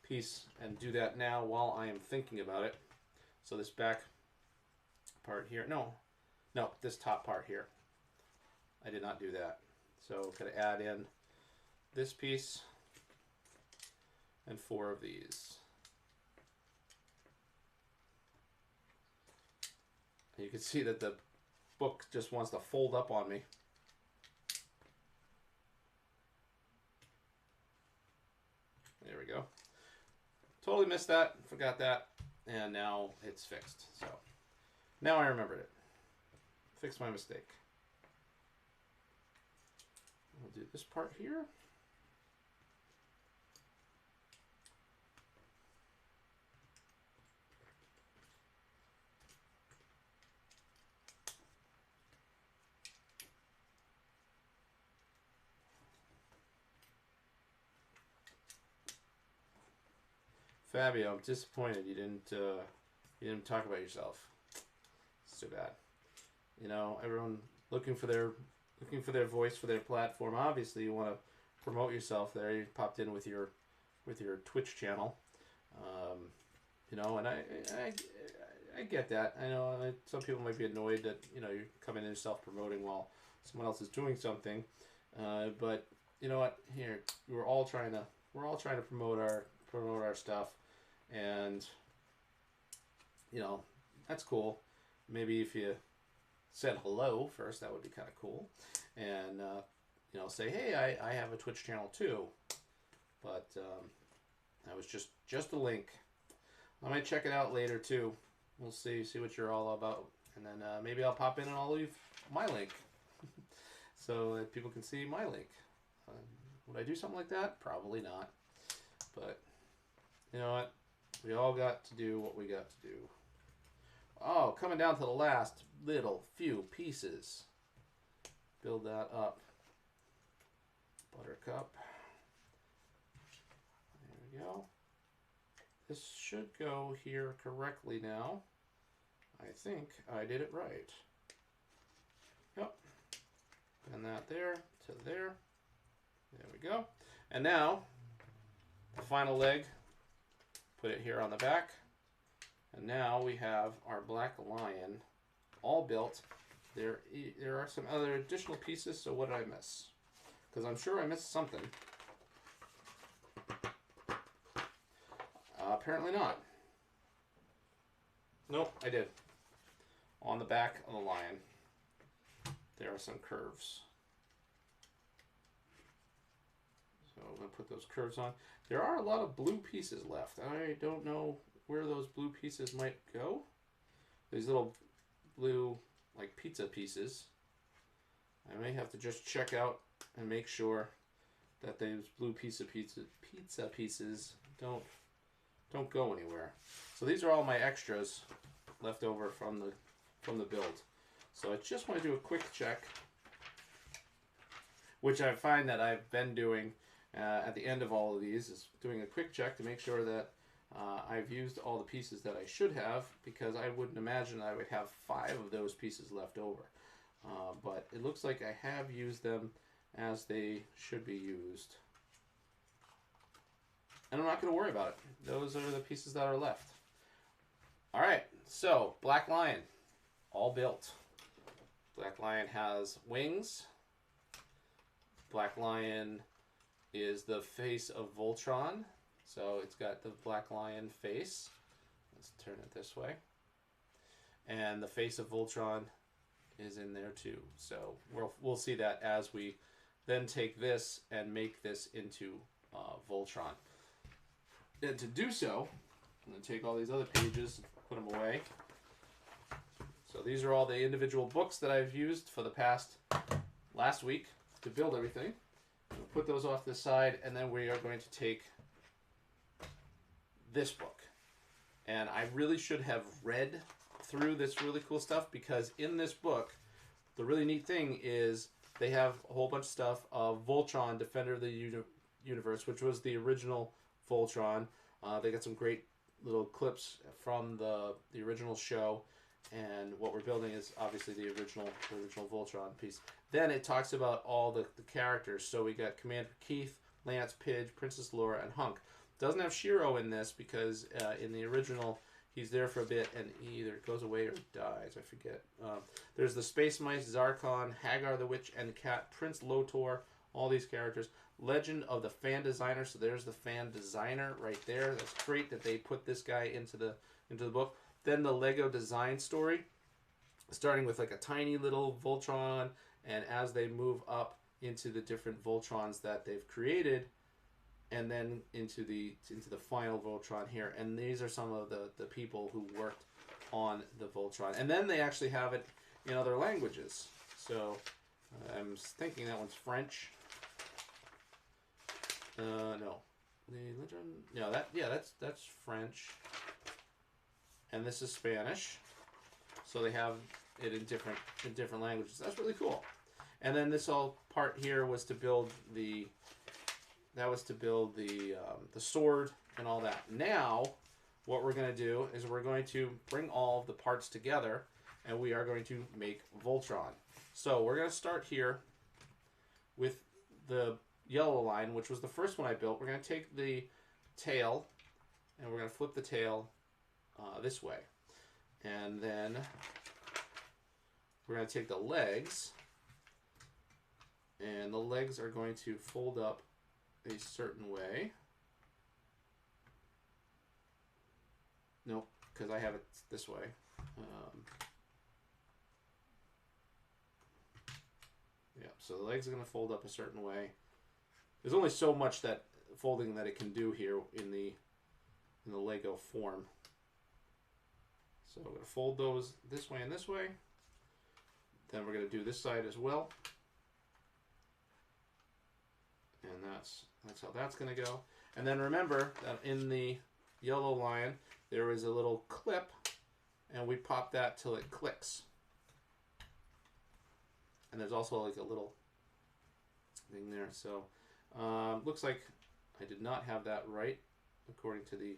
piece and do that now while I am thinking about it. So this back part here, no, this top part here, I did not do that. So gotta add in this piece and 4 of these. You can see that the book just wants to fold up on me. There we go. Totally missed that, forgot that, and now it's fixed. So now I remembered it. Fix my mistake. We'll do this part here. Fabio, I'm disappointed you didn't talk about yourself. It's too bad. You know, everyone looking for their voice for their platform. Obviously, you want to promote yourself there. You popped in with your Twitch channel. You know, and I get that. I know some people might be annoyed that, you know, you're coming in self-promoting while someone else is doing something. But you know what? Here, we're all trying to promote our stuff, and you know, that's cool. Maybe if you said hello first, that would be kind of cool, and you know, say, hey, I have a Twitch channel too. But that was just a link. I might check it out later too. We'll see what you're all about, and then maybe I'll pop in and I'll leave my link so that people can see my link. Would I do something like that? Probably not. But you know what? We all got to do what we got to do. Oh, coming down to the last little few pieces. Build that up. Buttercup. There we go. This should go here correctly now. I think I did it right. Yep. And that there to there. There we go. And now, the final leg, put it here on the back. And now we have our black lion all built. There are some other additional pieces, so what did I miss? Because I'm sure I missed something. Apparently not. Nope, I did. On the back of the lion, there are some curves. So I'm going to put those curves on. There are a lot of blue pieces left. I don't know where those blue pieces might go. These little blue, like pizza pieces. I may have to just check out and make sure that those blue pizza pieces don't go anywhere. So these are all my extras left over from the build. So I just want to do a quick check, which I find that I've been doing at the end of all of these, is doing a quick check to make sure that I've used all the pieces that I should have, because I wouldn't imagine I would have 5 of those pieces left over. But it looks like I have used them as they should be used. And I'm not going to worry about it. Those are the pieces that are left. Alright, so Black Lion, all built. Black Lion has wings. Black Lion is the face of Voltron. So it's got the Black Lion face. Let's turn it this way. And the face of Voltron is in there too. So we'll see that as we then take this and make this into Voltron. And to do so, I'm going to take all these other pages and put them away. So these are all the individual books that I've used for the last week to build everything. We'll put those off to the side, and then we are going to take this book. And I really should have read through this really cool stuff, because in this book, the really neat thing is they have a whole bunch of stuff of Voltron, Defender of the Universe, which was the original Voltron. They got some great little clips from the original show, and what we're building is obviously the original Voltron piece. Then it talks about all the characters. So we got Commander Keith, Lance, Pidge, Princess Laura, and Hunk. Doesn't have Shiro in this because in the original he's there for a bit and he either goes away or dies. I forget. There's the Space Mice, Zarkon, Hagar the Witch and the Cat, Prince Lotor, all these characters. Legend of the Fan Designer. So there's the Fan Designer right there. That's great that they put this guy into the book. Then the Lego design story, starting with like a tiny little Voltron, and as they move up into the different Voltrons that they've created, and then into the final Voltron here. And these are some of the people who worked on the Voltron. And then they actually have it in other languages. So I'm thinking that one's French. No. No, that's French. And this is Spanish. So they have it in different languages. That's really cool. And then this all part here was to build the sword and all that. Now, what we're going to do is we're going to bring all of the parts together, and we are going to make Voltron. So we're going to start here with the yellow line, which was the first one I built. We're going to take the tail, and we're going to flip the tail this way. And then we're going to take the legs, and the legs are going to fold up a certain way. Nope, because I have it this way. Yeah, so the legs are going to fold up a certain way. There's only so much that folding that it can do here in the Lego form. So we're going to fold those this way and this way. Then we're going to do this side as well. And that's how that's going to go. And then remember that in the yellow line, there is a little clip, and we pop that till it clicks. And there's also like a little thing there. So looks like I did not have that right according to the...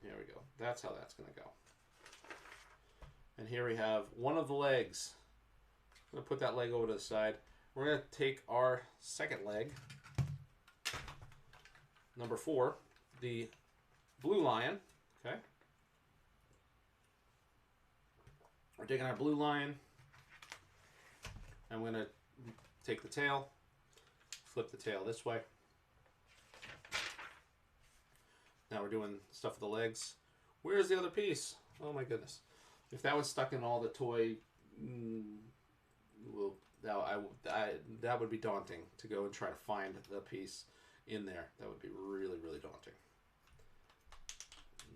There we go. That's how that's going to go. And here we have one of the legs. I'm going to put that leg over to the side. we're going to take our second leg, number 4, the blue lion. Okay. We're taking our blue lion. I'm going to take the tail, flip the tail this way. Now we're doing stuff with the legs. Where's the other piece? Oh my goodness. If that was stuck in all the toy, that would be daunting to go and try to find the piece in there. That would be really, really daunting.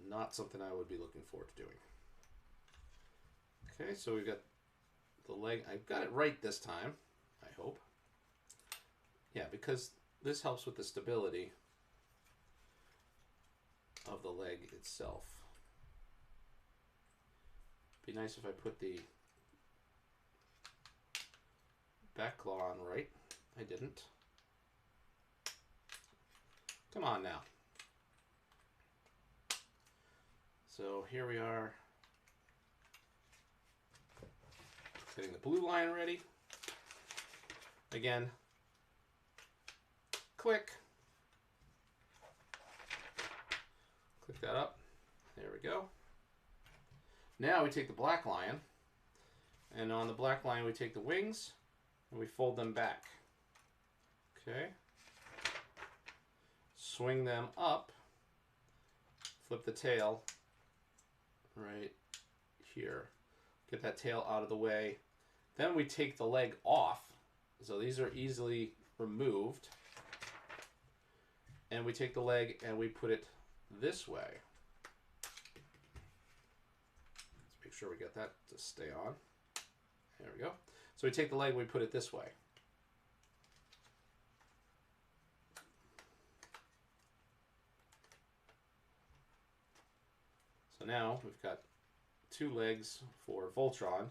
Not something I would be looking forward to doing. Okay, so we've got the leg. I've got it right this time, I hope. Yeah, because this helps with the stability of the leg itself. Be nice if I put the back claw on right. I didn't. Come on now. So here we are, getting the blue line ready. Again, click. Click that up. There we go. Now we take the black lion, and on the black lion we take the wings and we fold them back. Okay. Swing them up, flip the tail right here. Get that tail out of the way. Then we take the leg off. So these are easily removed. And we take the leg and we put it this way. Let's make sure we get that to stay on. There we go. So we take the leg and we put it this way. So now we've got 2 legs for Voltron.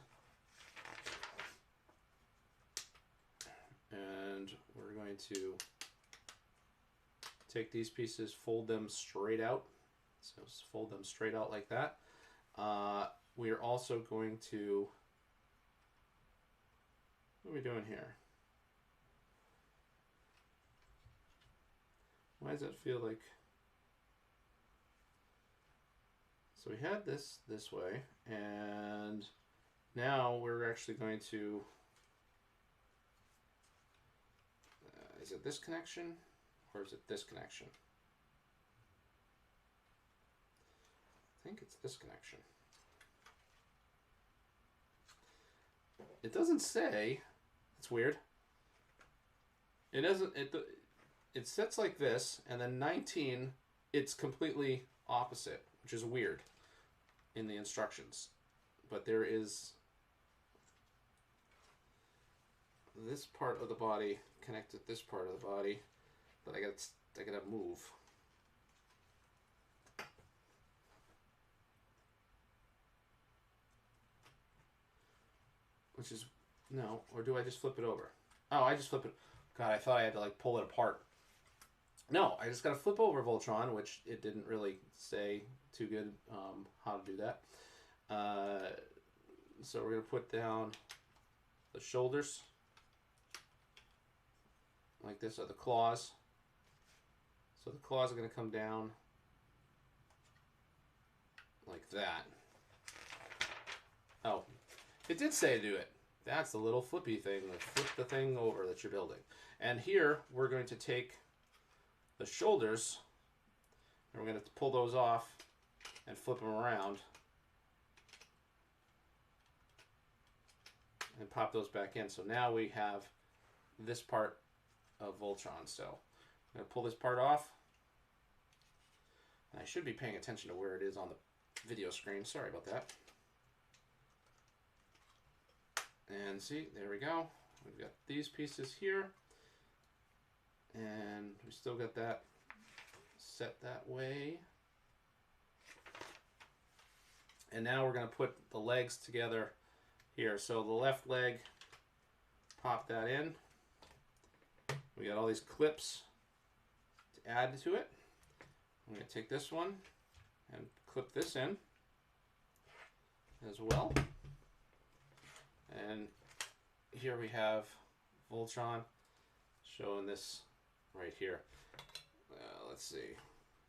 And we're going to take these pieces, fold them straight out. So fold them straight out like that. We are also going to, what are we doing here? Why does that feel like, so we had this way, and now we're actually going to, is it this connection or is it this connection? I think it's this connection. It doesn't say. It's weird. It doesn't. It sets like this, and then 19. It's completely opposite, which is weird in the instructions. But there is this part of the body connected to this part of the body that I gotta move. Which is, no, or do I just flip it over? Oh, I just flip it. God, I thought I had to like pull it apart. No, I just got to flip over Voltron, which it didn't really say too good how to do that. So we're going to put down the shoulders like this, are the claws. So the claws are going to come down like that. Oh, it did say to do it. That's the little flippy thing that flip the thing over that you're building. And here we're going to take the shoulders and we're going to pull those off and flip them around and pop those back in. So now we have this part of Voltron. So I'm going to pull this part off. And I should be paying attention to where it is on the video screen. Sorry about that. And see, there we go. We've got these pieces here. And we still got that set that way. And now we're going to put the legs together here. So the left leg, pop that in. We got all these clips to add to it. I'm going to take this one and clip this in as well. And here we have Voltron. Showing this right here. Let's see.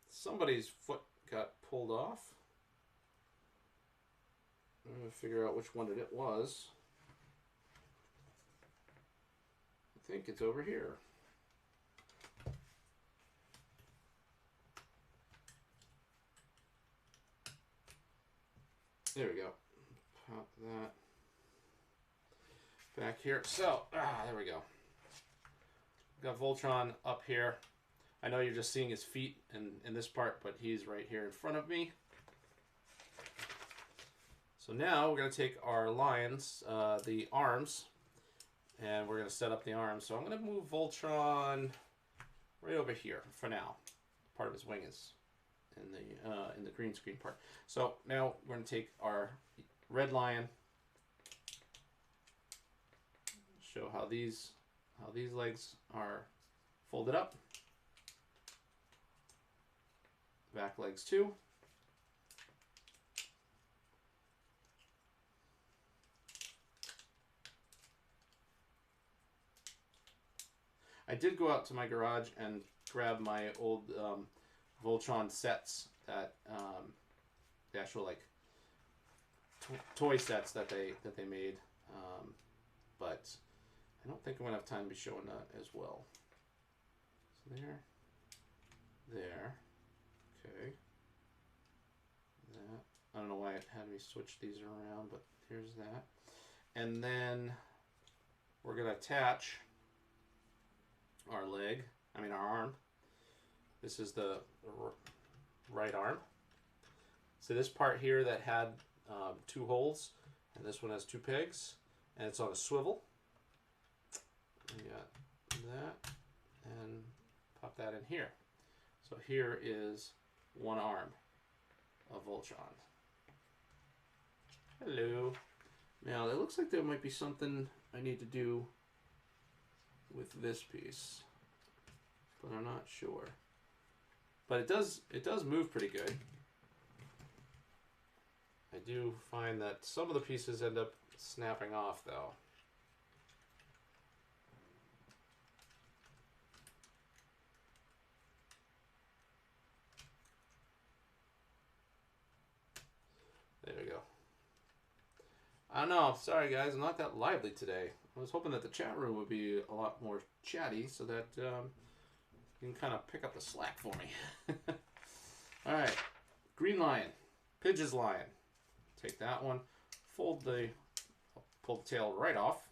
Somebody's foot got pulled off. I'm going to figure out which one it was. I think it's over here. There we go. Pop that back here. So, there we go. Got Voltron up here. I know you're just seeing his feet in this part, but he's right here in front of me. So now we're going to take our lions, the arms, and we're going to set up the arms. So I'm going to move Voltron right over here for now. Part of his wing is in the green screen part. So now we're going to take our red lion, show how these legs are folded up, back legs too. I did go out to my garage and grab my old Voltron sets, that the actual like toy sets that they made, but I don't think I'm gonna have time to be showing that as well. So there, okay. That, I don't know why it had me switch these around, but here's that. And then we're gonna attach our arm. This is the right arm. So this part here that had 2 holes, and this one has 2 pegs, and it's on a swivel. We got that, and pop that in here. So here is one arm of Voltron. Hello. Now it looks like there might be something I need to do with this piece, but I'm not sure. But it does move pretty good. I do find that some of the pieces end up snapping off though. There we go. I don't know. Sorry guys, I'm not that lively today. I was hoping that the chat room would be a lot more chatty so that you can kind of pick up the slack for me. All right, green lion, Pidge's lion. Take that one, pull the tail right off,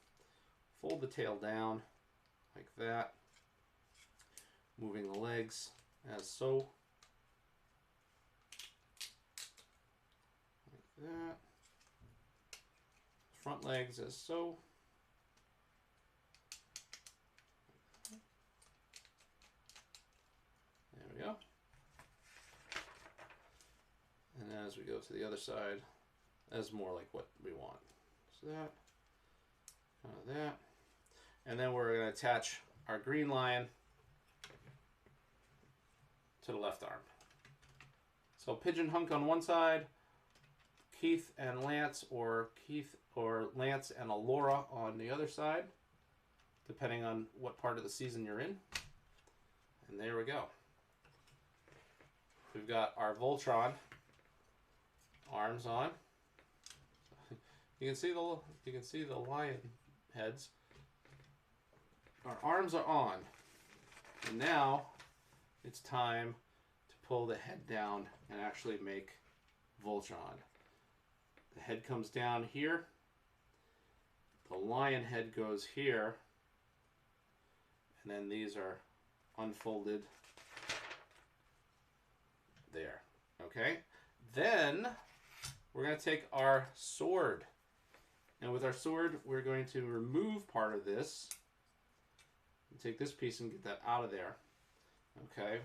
fold the tail down like that, moving the legs as so, like that, front legs as so. There we go. And as we go to the other side, that's more like what we want. So that, kind of that. And then we're going to attach our green lion to the left arm. So Pigeon Hunk on one side, Keith and Lance, or Lance and Alora on the other side, depending on what part of the season you're in. And there we go. We've got our Voltron arms on. You can see the lion heads. Our arms are on. And now it's time to pull the head down and actually make Voltron. The head comes down here. The lion head goes here. And then these are unfolded there. Okay? Then we're going to take our sword. And with our sword, we're going to remove part of this. Take this piece and get that out of there. Okay?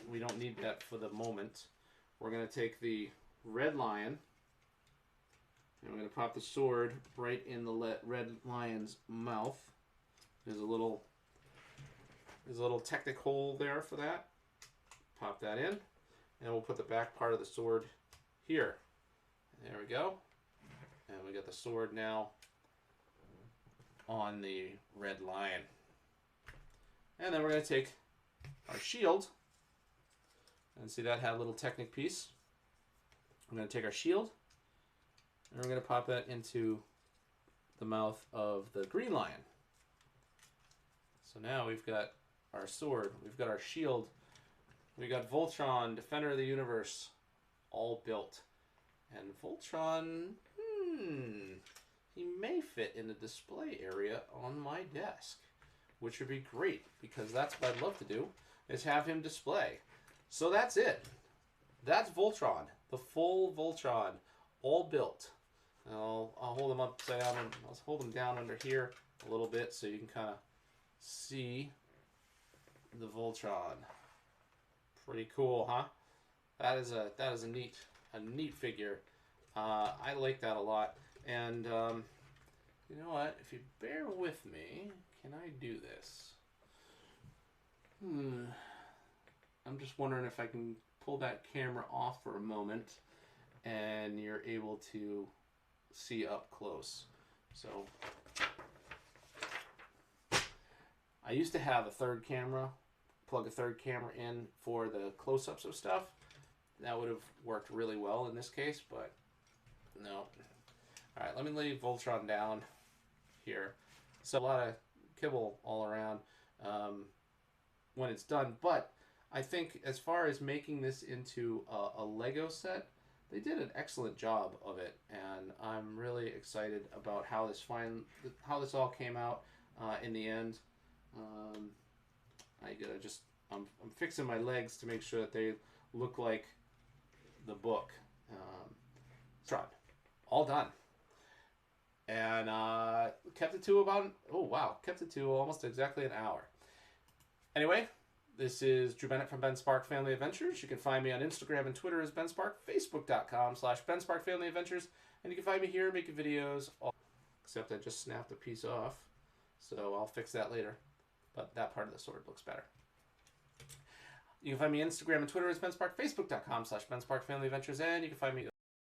We don't need that for the moment. We're going to take the red lion, and we're going to pop the sword right in the red lion's mouth. There's a little technic hole there for that. Pop that in, and we'll put the back part of the sword here. There we go. And we got the sword now on the red lion. And then we're going to take our shield, and see that had a little Technic piece. I'm going to take our shield, and we're going to pop that into the mouth of the green lion. So now we've got our sword, we've got our shield, we got Voltron, Defender of the Universe, all built. And Voltron, he may fit in the display area on my desk, which would be great, because that's what I'd love to do, is have him display. So that's it. That's Voltron, the full Voltron, all built. I'll hold him upside down, and I'll hold him down under here a little bit so you can kind of see the Voltron. Pretty cool, huh? That is a neat figure. I like that a lot. And you know what? If you bear with me, can I do this? I'm just wondering if I can pull that camera off for a moment and you're able to see up close. So I used to have a third camera, plug a third camera in for the close-ups of stuff. That would have worked really well in this case, but no. Alright, let me lay Voltron down here. So a lot of kibble all around when it's done, but I think as far as making this into a Lego set, they did an excellent job of it, and I'm really excited about how this all came out in the end. I'm fixing my legs to make sure that they look like the book. Tron, all done, and kept it to almost exactly an hour. Anyway. This is Drew Bennett from Ben Spark Family Adventures. You can find me on Instagram and Twitter as Ben Spark, Facebook.com/Ben Spark Family Adventures, and you can find me here making videos. Except I just snapped a piece off, so I'll fix that later. But that part of the sword looks better. You can find me on Instagram and Twitter as Ben Spark, Facebook.com/Ben Spark Family Adventures, and you can find me